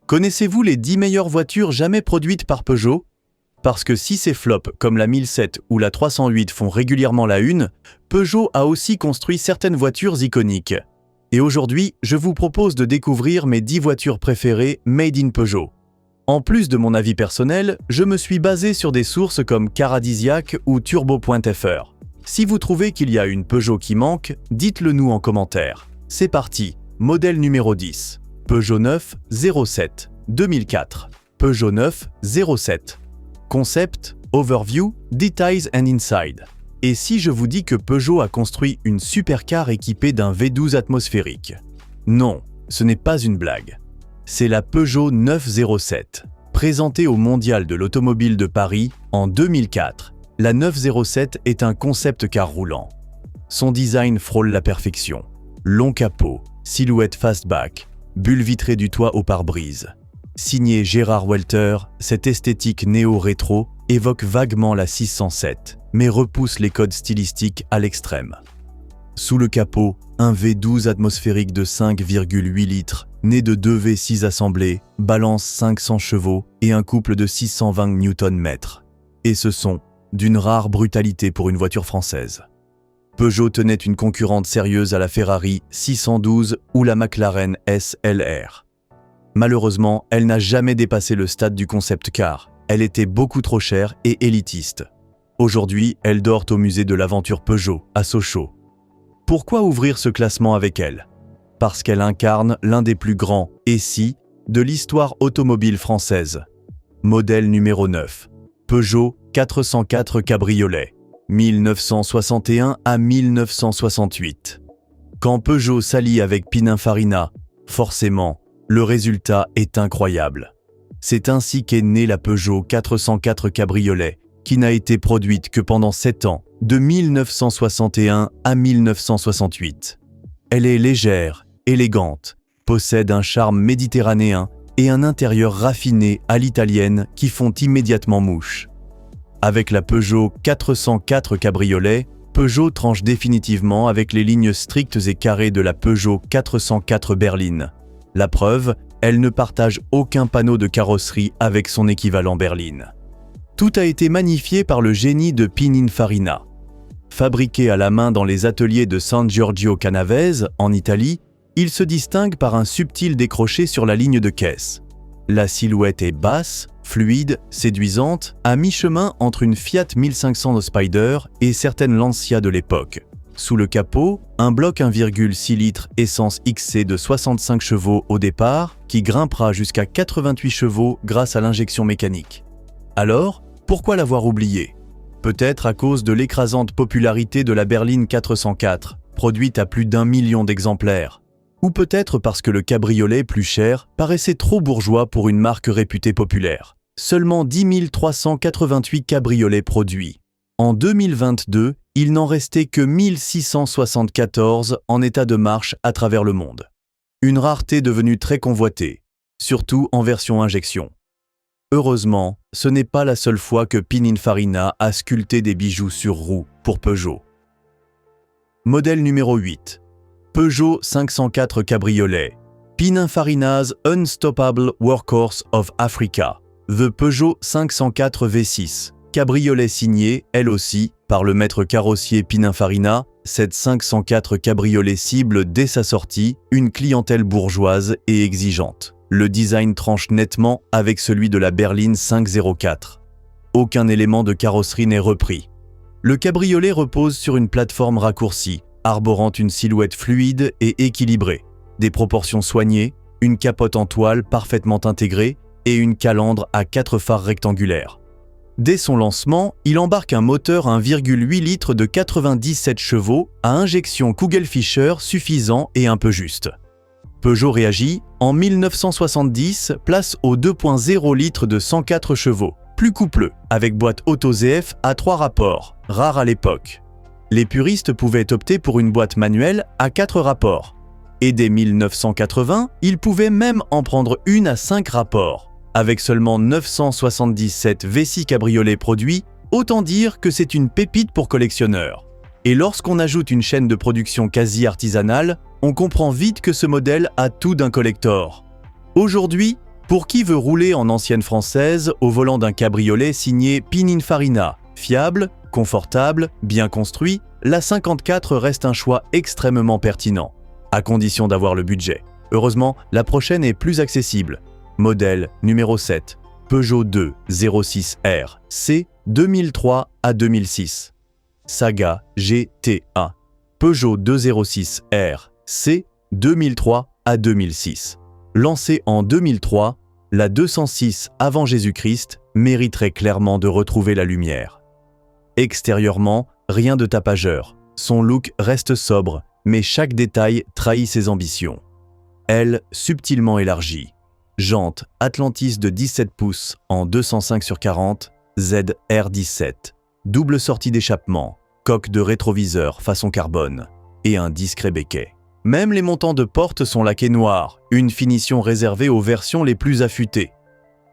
Connaissez-vous les 10 meilleures voitures jamais produites par Peugeot? Parce que si ces flops comme la 1007 ou la 308 font régulièrement la une, Peugeot a aussi construit certaines voitures iconiques. Et aujourd'hui, je vous propose de découvrir mes 10 voitures préférées Made in Peugeot. En plus de mon avis personnel, je me suis basé sur des sources comme Caradisiac ou Turbo.fr. Si vous trouvez qu'il y a une Peugeot qui manque, dites-le nous en commentaire. C'est parti, modèle numéro 10. Peugeot 907 2004. Peugeot 907. Concept, Overview, Details and Inside. Et si je vous dis que Peugeot a construit une supercar équipée d'un V12 atmosphérique? Non, ce n'est pas une blague. C'est la Peugeot 907. Présentée au Mondial de l'Automobile de Paris en 2004, la 907 est un concept car roulant. Son design frôle la perfection. Long capot, silhouette fastback, bulle vitrée du toit au pare-brise. Signé Gérard Welter, cette esthétique néo-rétro évoque vaguement la 607, mais repousse les codes stylistiques à l'extrême. Sous le capot, un V12 atmosphérique de 5,8 litres, né de 2 V6 assemblés, balance 500 chevaux et un couple de 620 Nm. Et ce sont d'une rare brutalité pour une voiture française. Peugeot tenait une concurrente sérieuse à la Ferrari 612 ou la McLaren SLR. Malheureusement, elle n'a jamais dépassé le stade du concept car. Elle était beaucoup trop chère et élitiste. Aujourd'hui, elle dort au musée de l'aventure Peugeot, à Sochaux. Pourquoi ouvrir ce classement avec elle? Parce qu'elle incarne l'un des plus grands « SI » de l'histoire automobile française. Modèle numéro 9. Peugeot 404 Cabriolet. 1961 à 1968. Quand Peugeot s'allie avec Pininfarina, forcément, le résultat est incroyable. C'est ainsi qu'est née la Peugeot 404 Cabriolet, qui n'a été produite que pendant 7 ans, de 1961 à 1968. Elle est légère, élégante, possède un charme méditerranéen et un intérieur raffiné à l'italienne qui font immédiatement mouche. Avec la Peugeot 404 Cabriolet, Peugeot tranche définitivement avec les lignes strictes et carrées de la Peugeot 404 berline. La preuve, elle ne partage aucun panneau de carrosserie avec son équivalent berline. Tout a été magnifié par le génie de Pininfarina. Fabriqué à la main dans les ateliers de San Giorgio Canavese, en Italie, il se distingue par un subtil décroché sur la ligne de caisse. La silhouette est basse, fluide, séduisante, à mi-chemin entre une Fiat 1500 Spider et certaines Lancia de l'époque. Sous le capot, un bloc 1,6 litres essence XC de 65 chevaux au départ, qui grimpera jusqu'à 88 chevaux grâce à l'injection mécanique. Alors, pourquoi l'avoir oublié? Peut-être à cause de l'écrasante popularité de la berline 404, produite à plus d'1 million d'exemplaires. Ou peut-être parce que le cabriolet plus cher paraissait trop bourgeois pour une marque réputée populaire. Seulement 10 388 cabriolets produits. En 2022, il n'en restait que 1674 en état de marche à travers le monde. Une rareté devenue très convoitée, surtout en version injection. Heureusement, ce n'est pas la seule fois que Pininfarina a sculpté des bijoux sur roue pour Peugeot. Modèle numéro 8. Peugeot 504 Cabriolet. Pininfarina's Unstoppable Workhorse of Africa. The Peugeot 504 V6. Cabriolet signé, elle aussi, par le maître carrossier Pininfarina, cette 504 cabriolet cible dès sa sortie une clientèle bourgeoise et exigeante. Le design tranche nettement avec celui de la berline 504. Aucun élément de carrosserie n'est repris. Le cabriolet repose sur une plateforme raccourcie, arborant une silhouette fluide et équilibrée, des proportions soignées, une capote en toile parfaitement intégrée et une calandre à 4 phares rectangulaires. Dès son lancement, il embarque un moteur 1,8 litres de 97 chevaux à injection Kugelfischer suffisant et un peu juste. Peugeot réagit, en 1970, place au 2.0 litres de 104 chevaux, plus coupleux, avec boîte auto-ZF à 3 rapports, rare à l'époque. Les puristes pouvaient opter pour une boîte manuelle à 4 rapports. Et dès 1980, ils pouvaient même en prendre une à 5 rapports. Avec seulement 977 V6 cabriolets produits, autant dire que c'est une pépite pour collectionneurs. Et lorsqu'on ajoute une chaîne de production quasi artisanale, on comprend vite que ce modèle a tout d'un collector. Aujourd'hui, Pour qui veut rouler en ancienne française au volant d'un cabriolet signé Pininfarina, fiable, confortable, bien construit, la 54 reste un choix extrêmement pertinent, à condition d'avoir le budget. Heureusement, la prochaine est plus accessible. Modèle numéro 7, Peugeot 206R, C 2003 à 2006. Saga GTA, Peugeot 206R, C 2003 à 2006. Lancée en 2003, la 206 avant Jésus-Christ mériterait clairement de retrouver la lumière. Extérieurement, rien de tapageur. Son look reste sobre, mais chaque détail trahit ses ambitions. Aile subtilement élargie. Jante Atlantis de 17 pouces en 205/40, ZR17. Double sortie d'échappement, coque de rétroviseur façon carbone et un discret béquet. Même les montants de porte sont laqués noirs, une finition réservée aux versions les plus affûtées.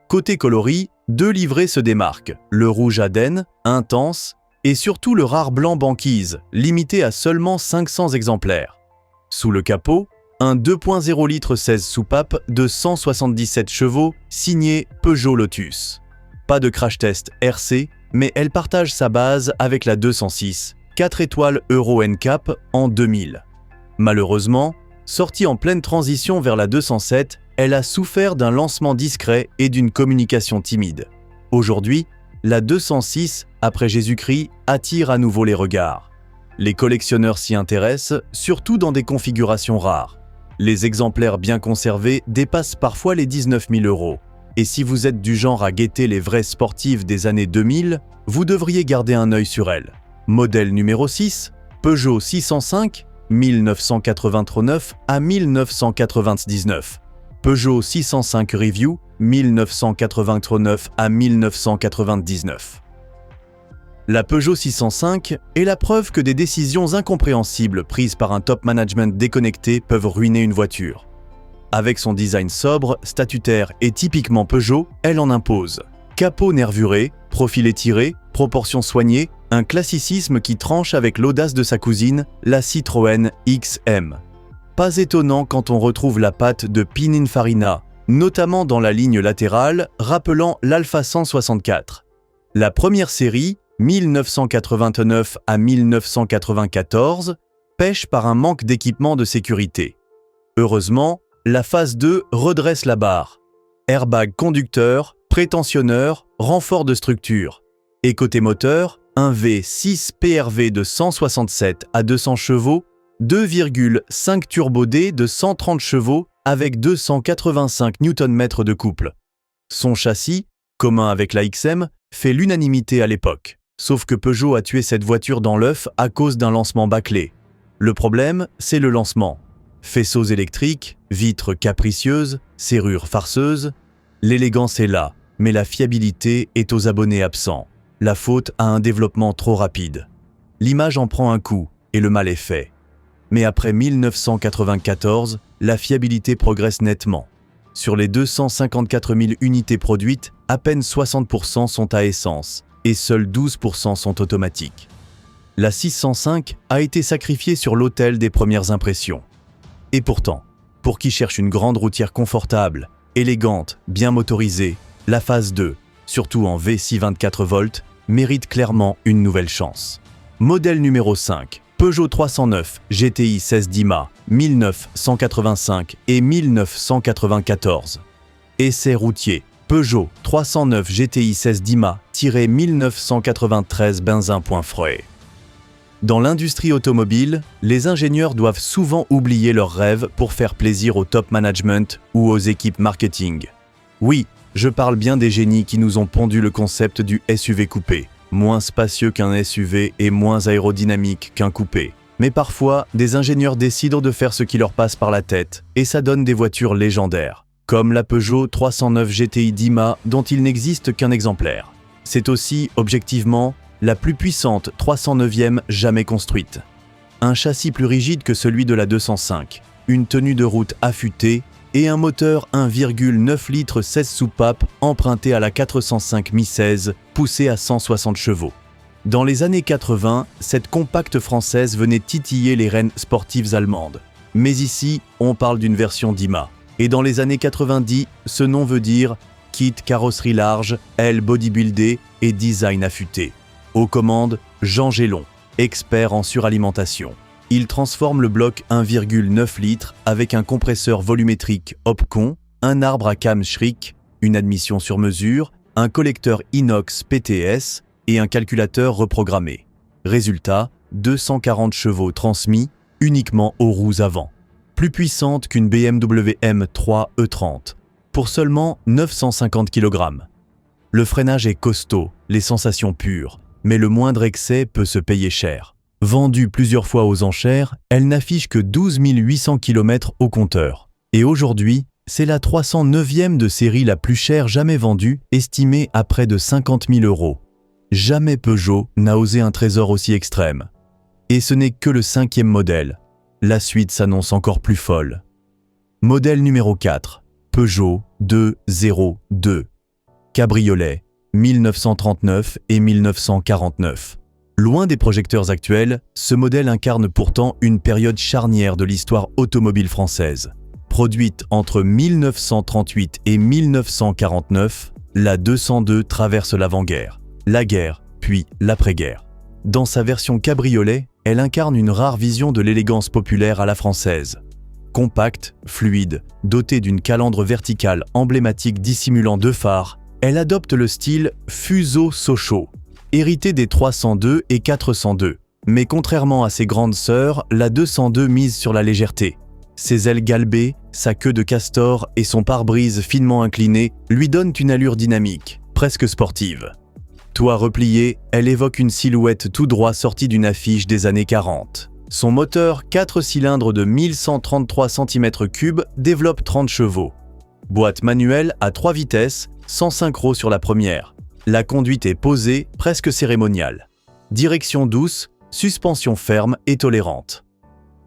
Côté coloris, 2 livrets se démarquent, le rouge Aden, intense, et surtout le rare blanc banquise, limité à seulement 500 exemplaires. Sous le capot, un 2.0 litres 16 soupapes de 177 chevaux, signé Peugeot Lotus. Pas de crash test RC, mais elle partage sa base avec la 206, 4 étoiles Euro NCAP en 2000. Malheureusement, sortie en pleine transition vers la 207, elle a souffert d'un lancement discret et d'une communication timide. Aujourd'hui, la 206, après Jésus-Christ, attire à nouveau les regards. Les collectionneurs s'y intéressent, surtout dans des configurations rares. Les exemplaires bien conservés dépassent parfois les 19 000 €. Et si vous êtes du genre à guetter les vraies sportives des années 2000, vous devriez garder un œil sur elle. Modèle numéro 6, Peugeot 605, 1989 à 1999. Peugeot 605 Review, 1989 à 1999. La Peugeot 605 est la preuve que des décisions incompréhensibles prises par un top management déconnecté peuvent ruiner une voiture. Avec son design sobre, statutaire et typiquement Peugeot, elle en impose. Capot nervuré, profil étiré, proportions soignées, un classicisme qui tranche avec l'audace de sa cousine, la Citroën XM. Pas étonnant quand on retrouve la patte de Pininfarina, notamment dans la ligne latérale, rappelant l'Alfa 164. La première série, 1989 à 1994, pêche par un manque d'équipement de sécurité. Heureusement, la phase 2 redresse la barre. Airbag conducteur, prétensionneur, renfort de structure. Et côté moteur, un V6 PRV de 167 à 200 chevaux, 2,5 Turbo D de 130 chevaux avec 285 Nm de couple. Son châssis, commun avec la XM, fait l'unanimité à l'époque. Sauf que Peugeot a tué cette voiture dans l'œuf à cause d'un lancement bâclé. Le problème, c'est le lancement. Faisceaux électriques, vitres capricieuses, serrures farceuses. L'élégance est là, mais la fiabilité est aux abonnés absents. La faute à un développement trop rapide. L'image en prend un coup et le mal est fait. Mais après 1994, la fiabilité progresse nettement. Sur les 254 000 unités produites, à peine 60% sont à essence et seuls 12% sont automatiques. La 605 a été sacrifiée sur l'autel des premières impressions. Et pourtant, pour qui cherche une grande routière confortable, élégante, bien motorisée, la phase 2, surtout en V6 24 volts, mérite clairement une nouvelle chance. Modèle numéro 5, Peugeot 309 GTI 16 Dima, 1985 et 1994. Essai routier, Peugeot 309 GTI 16 Dima-1993 Benzin.Frey. Dans l'industrie automobile, les ingénieurs doivent souvent oublier leurs rêves pour faire plaisir au top management ou aux équipes marketing. Oui, je parle bien des génies qui nous ont pondu le concept du SUV coupé, moins spacieux qu'un SUV et moins aérodynamique qu'un coupé. Mais parfois, des ingénieurs décident de faire ce qui leur passe par la tête, et ça donne des voitures légendaires, comme la Peugeot 309 GTI Dima dont il n'existe qu'un exemplaire. C'est aussi, objectivement, la plus puissante 309e jamais construite. Un châssis plus rigide que celui de la 205, une tenue de route affûtée et un moteur 1,9 litres 16 soupapes emprunté à la 405 Mi-16 poussé à 160 chevaux. Dans les années 80, cette compacte française venait titiller les reines sportives allemandes. Mais ici, on parle d'une version Dima. Et dans les années 90, ce nom veut dire kit carrosserie large, aile bodybuildée et design affûté. Aux commandes, Jean Gélon, expert en suralimentation. Il transforme le bloc 1,9 litres avec un compresseur volumétrique Opcon, un arbre à cam Schrick, une admission sur mesure, un collecteur inox PTS et un calculateur reprogrammé. Résultat, 240 chevaux transmis uniquement aux roues avant. Plus puissante qu'une BMW M3 E30, pour seulement 950 kg. Le freinage est costaud, les sensations pures, mais le moindre excès peut se payer cher. Vendue plusieurs fois aux enchères, elle n'affiche que 12 800 km au compteur. Et aujourd'hui, c'est la 309e de série la plus chère jamais vendue, estimée à près de 50 000 €. Jamais Peugeot n'a osé un trésor aussi extrême. Et ce n'est que le 5e modèle. La suite s'annonce encore plus folle. Modèle numéro 4, Peugeot 202. Cabriolet, 1939 et 1949. Loin des projecteurs actuels, ce modèle incarne pourtant une période charnière de l'histoire automobile française. Produite entre 1938 et 1949, la 202 traverse l'avant-guerre, la guerre, puis l'après-guerre. Dans sa version cabriolet, elle incarne une rare vision de l'élégance populaire à la française. Compacte, fluide, dotée d'une calandre verticale emblématique dissimulant 2 phares, elle adopte le style Fuso-Sochaux, hérité des 302 et 402. Mais contrairement à ses grandes sœurs, la 202 mise sur la légèreté. Ses ailes galbées, sa queue de castor et son pare-brise finement incliné lui donnent une allure dynamique, presque sportive. Toit replié, elle évoque une silhouette tout droit sortie d'une affiche des années 40. Son moteur 4 cylindres de 1133 cm3 développe 30 chevaux. Boîte manuelle à 3 vitesses, sans synchro sur la première. La conduite est posée, presque cérémoniale. Direction douce, suspension ferme et tolérante.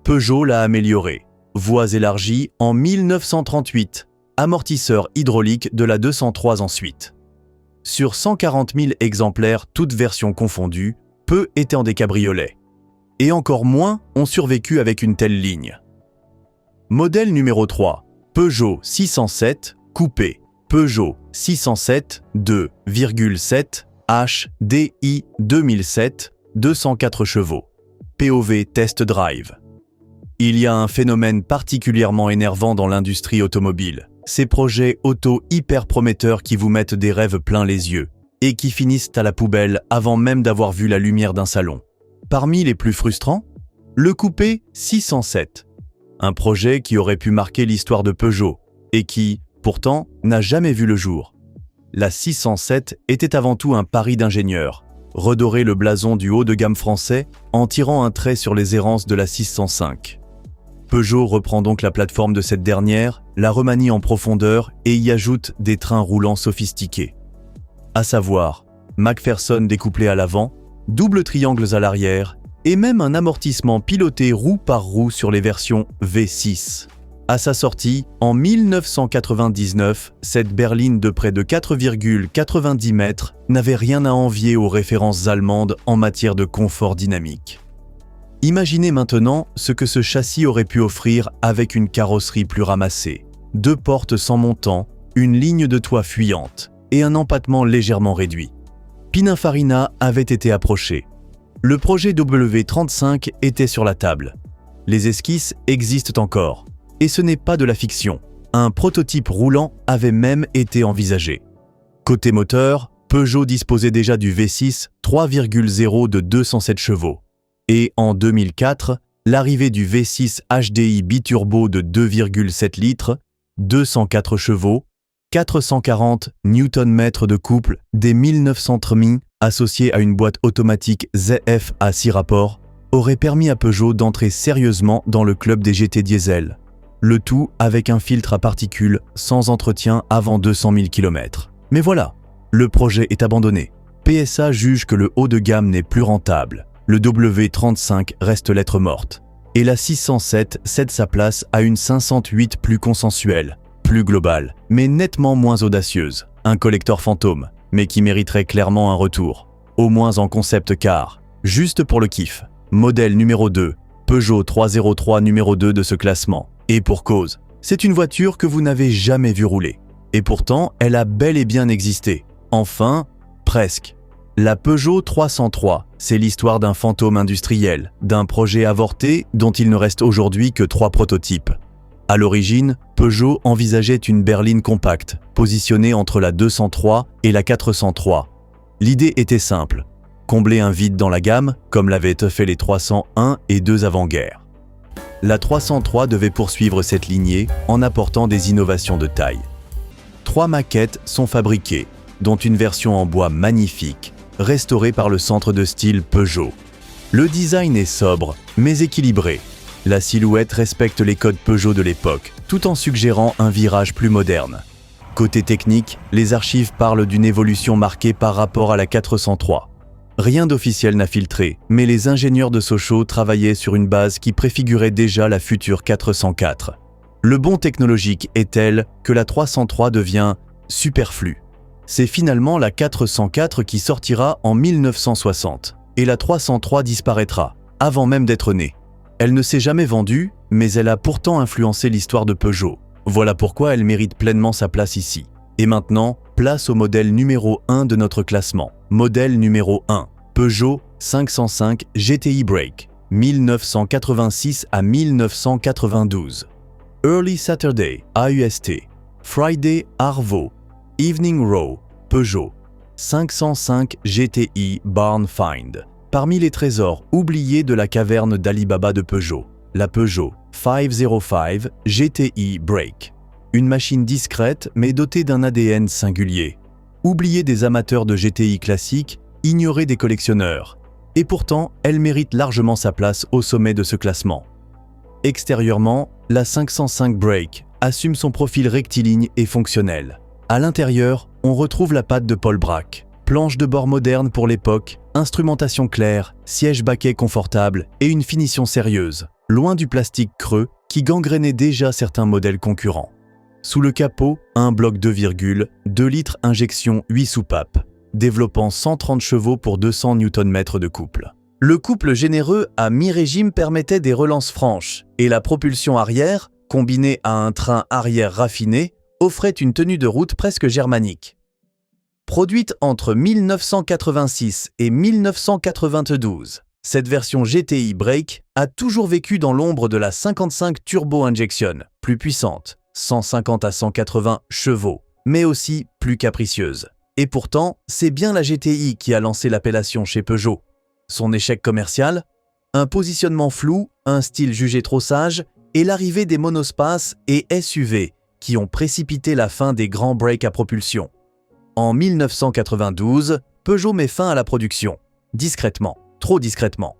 Peugeot l'a améliorée. Voies élargies en 1938, amortisseur hydraulique de la 203 ensuite. Sur 140 000 exemplaires, toutes versions confondues, peu étaient en des cabriolets. Et encore moins ont survécu avec une telle ligne. Modèle numéro 3, Peugeot 607 Coupé. Peugeot 607 2,7 HDI 2007, 204 chevaux. POV Test Drive. Il y a un phénomène particulièrement énervant dans l'industrie automobile. Ces projets auto hyper prometteurs qui vous mettent des rêves plein les yeux et qui finissent à la poubelle avant même d'avoir vu la lumière d'un salon. Parmi les plus frustrants, le coupé 607. Un projet qui aurait pu marquer l'histoire de Peugeot et qui, pourtant, n'a jamais vu le jour. La 607 était avant tout un pari d'ingénieur, redorer le blason du haut de gamme français en tirant un trait sur les errances de la 605. Peugeot reprend donc la plateforme de cette dernière, la remanie en profondeur et y ajoute des trains roulants sophistiqués. À savoir, McPherson découplé à l'avant, double triangles à l'arrière et même un amortissement piloté roue par roue sur les versions V6. À sa sortie, en 1999, cette berline de près de 4,90 mètres n'avait rien à envier aux références allemandes en matière de confort dynamique. Imaginez maintenant ce que ce châssis aurait pu offrir avec une carrosserie plus ramassée, 2 portes sans montant, une ligne de toit fuyante et un empattement légèrement réduit. Pininfarina avait été approché. Le projet W35 était sur la table. Les esquisses existent encore. Et ce n'est pas de la fiction. Un prototype roulant avait même été envisagé. Côté moteur, Peugeot disposait déjà du V6 3,0 de 207 chevaux. Et en 2004, l'arrivée du V6 HDI biturbo de 2,7 litres, 204 chevaux, 440 Nm de couple des 1900 Trmi associés à une boîte automatique ZF à 6 rapports aurait permis à Peugeot d'entrer sérieusement dans le club des GT diesel. Le tout avec un filtre à particules sans entretien avant 200 000 km. Mais voilà, le projet est abandonné. PSA juge que le haut de gamme n'est plus rentable. Le W35 reste lettre morte. Et la 607 cède sa place à une 508 plus consensuelle, plus globale, mais nettement moins audacieuse. Un collector fantôme, mais qui mériterait clairement un retour. Au moins en concept car, juste pour le kiff. Modèle numéro 2, Peugeot 303 numéro 2 de ce classement. Et pour cause, C'est une voiture que vous n'avez jamais vue rouler. Et pourtant, elle a bel et bien existé. Enfin, presque. La Peugeot 303, c'est l'histoire d'un fantôme industriel, d'un projet avorté dont il ne reste aujourd'hui que 3 prototypes. À l'origine, Peugeot envisageait une berline compacte, positionnée entre la 203 et la 403. L'idée était simple, combler un vide dans la gamme, comme l'avaient fait les 301 et 2 avant-guerre. La 303 devait poursuivre cette lignée en apportant des innovations de taille. 3 maquettes sont fabriquées, dont une version en bois magnifique, restaurée par le centre de style Peugeot. Le design est sobre, mais équilibré. La silhouette respecte les codes Peugeot de l'époque, tout en suggérant un virage plus moderne. Côté technique, les archives parlent d'une évolution marquée par rapport à la 403. Rien d'officiel n'a filtré, mais les ingénieurs de Sochaux travaillaient sur une base qui préfigurait déjà la future 404. Le bond technologique est tel que la 303 devient superflue. C'est finalement la 404 qui sortira en 1960, et la 303 disparaîtra, avant même d'être née. Elle ne s'est jamais vendue, mais elle a pourtant influencé l'histoire de Peugeot. Voilà pourquoi elle mérite pleinement sa place ici. Et maintenant, place au modèle numéro 1 de notre classement. Modèle numéro 1, Peugeot 505 GTI Break, 1986 à 1992. Early Saturday, AUST. Friday, Arvo. Evening Row, Peugeot. 505 GTI Barn Find. Parmi les trésors oubliés de la caverne d'Ali Baba de Peugeot, la Peugeot 505 GTI Break. Une machine discrète mais dotée d'un ADN singulier. Oubliée des amateurs de GTI classiques, ignorée des collectionneurs. Et pourtant, elle mérite largement sa place au sommet de ce classement. Extérieurement, la 505 Break assume son profil rectiligne et fonctionnel. À l'intérieur, on retrouve la patte de Paul Bracq. Planche de bord moderne pour l'époque, instrumentation claire, siège baquet confortable et une finition sérieuse, loin du plastique creux qui gangrénait déjà certains modèles concurrents. Sous le capot, un bloc 2,2 litres injection 8 soupapes, développant 130 chevaux pour 200 Nm de couple. Le couple généreux à mi-régime permettait des relances franches et la propulsion arrière, combinée à un train arrière raffiné, offrait une tenue de route presque germanique. Produite entre 1986 et 1992, cette version GTI Break a toujours vécu dans l'ombre de la 55 Turbo Injection, plus puissante, 150 à 180 chevaux, mais aussi plus capricieuse. Et pourtant, c'est bien la GTI qui a lancé l'appellation chez Peugeot. Son échec commercial, un positionnement flou, un style jugé trop sage et l'arrivée des monospaces et SUV qui ont précipité la fin des grands breaks à propulsion. En 1992, Peugeot met fin à la production, discrètement, trop discrètement.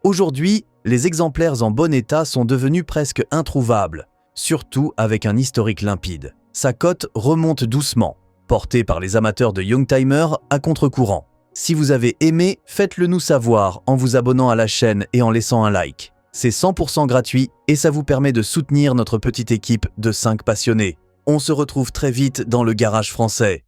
Aujourd'hui, les exemplaires en bon état sont devenus presque introuvables, surtout avec un historique limpide. Sa cote remonte doucement, portée par les amateurs de youngtimers à contre-courant. Si vous avez aimé, faites-le nous savoir en vous abonnant à la chaîne et en laissant un like. C'est 100% gratuit et ça vous permet de soutenir notre petite équipe de 5 passionnés. On se retrouve très vite dans le garage français.